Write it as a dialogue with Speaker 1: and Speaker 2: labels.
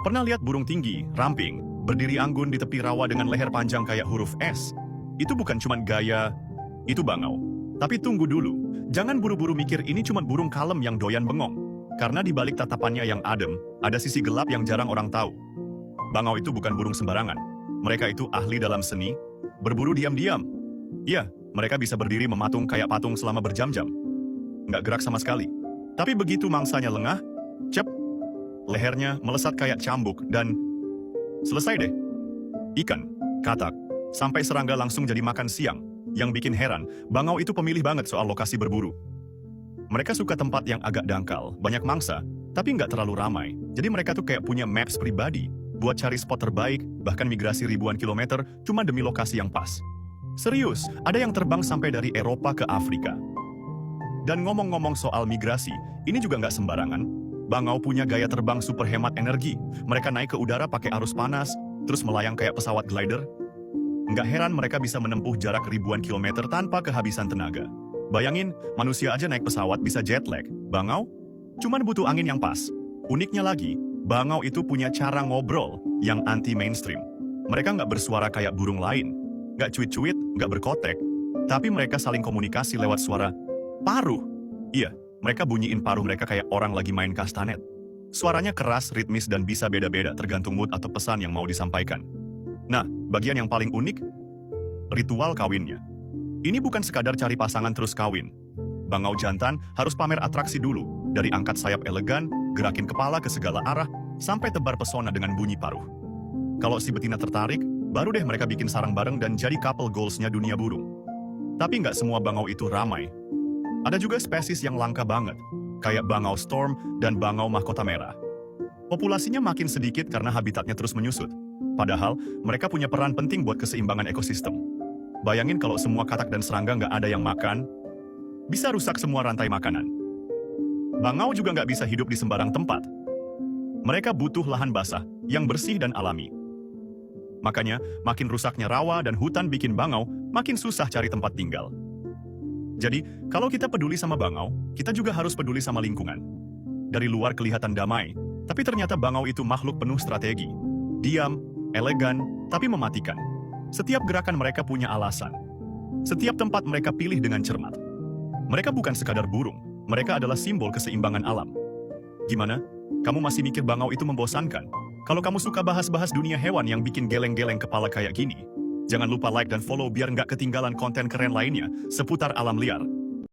Speaker 1: Pernah lihat burung tinggi, ramping, berdiri anggun di tepi rawa dengan leher panjang kayak huruf S? Itu bukan cuman gaya, itu bangau. Tapi tunggu dulu, jangan buru-buru mikir ini cuma burung kalem yang doyan bengong. Karena di balik tatapannya yang adem, ada sisi gelap yang jarang orang tahu. Bangau itu bukan burung sembarangan. Mereka itu ahli dalam seni, berburu diam-diam. Iya, mereka bisa berdiri mematung kayak patung selama berjam-jam. Nggak gerak sama sekali. Tapi begitu mangsanya lengah, cep, lehernya melesat kayak cambuk dan selesai deh. Ikan, katak, sampai serangga langsung jadi makan siang. Yang bikin heran, bangau itu pemilih banget soal lokasi berburu. Mereka suka tempat yang agak dangkal, banyak mangsa, tapi nggak terlalu ramai. Jadi mereka tuh kayak punya maps pribadi buat cari spot terbaik, bahkan migrasi ribuan kilometer cuma demi lokasi yang pas. Serius, ada yang terbang sampai dari Eropa ke Afrika. Dan ngomong-ngomong soal migrasi, ini juga nggak sembarangan. Bangau punya gaya terbang super hemat energi. Mereka naik ke udara pakai arus panas, terus melayang kayak pesawat glider. Nggak heran mereka bisa menempuh jarak ribuan kilometer tanpa kehabisan tenaga. Bayangin, manusia aja naik pesawat bisa jet lag. Bangau cuman butuh angin yang pas. Uniknya lagi, bangau itu punya cara ngobrol yang anti-mainstream. Mereka nggak bersuara kayak burung lain. Nggak cuit-cuit, nggak berkotek. Tapi mereka saling komunikasi lewat suara paruh. Iya, mereka bunyiin paruh mereka kayak orang lagi main kastanet. Suaranya keras, ritmis, dan bisa beda-beda tergantung mood atau pesan yang mau disampaikan. Nah, bagian yang paling unik, ritual kawinnya. Ini bukan sekadar cari pasangan terus kawin. Bangau jantan harus pamer atraksi dulu, dari angkat sayap elegan, gerakin kepala ke segala arah, sampai tebar pesona dengan bunyi paruh. Kalau si betina tertarik, baru deh mereka bikin sarang bareng dan jadi couple goals-nya dunia burung. Tapi nggak semua bangau itu ramai. Ada juga spesies yang langka banget, kayak bangau storm dan bangau mahkota merah. Populasinya makin sedikit karena habitatnya terus menyusut. Padahal, mereka punya peran penting buat keseimbangan ekosistem. Bayangin kalau semua katak dan serangga nggak ada yang makan, bisa rusak semua rantai makanan. Bangau juga nggak bisa hidup di sembarang tempat. Mereka butuh lahan basah, yang bersih dan alami. Makanya, makin rusaknya rawa dan hutan bikin bangau, makin susah cari tempat tinggal. Jadi, kalau kita peduli sama bangau, kita juga harus peduli sama lingkungan. Dari luar kelihatan damai, tapi ternyata bangau itu makhluk penuh strategi. Diam, elegan, tapi mematikan. Setiap gerakan mereka punya alasan. Setiap tempat mereka pilih dengan cermat. Mereka bukan sekadar burung, mereka adalah simbol keseimbangan alam. Gimana? Kamu masih mikir bangau itu membosankan? Kalau kamu suka bahas-bahas dunia hewan yang bikin geleng-geleng kepala kayak gini, jangan lupa like dan follow biar nggak ketinggalan konten keren lainnya seputar alam liar.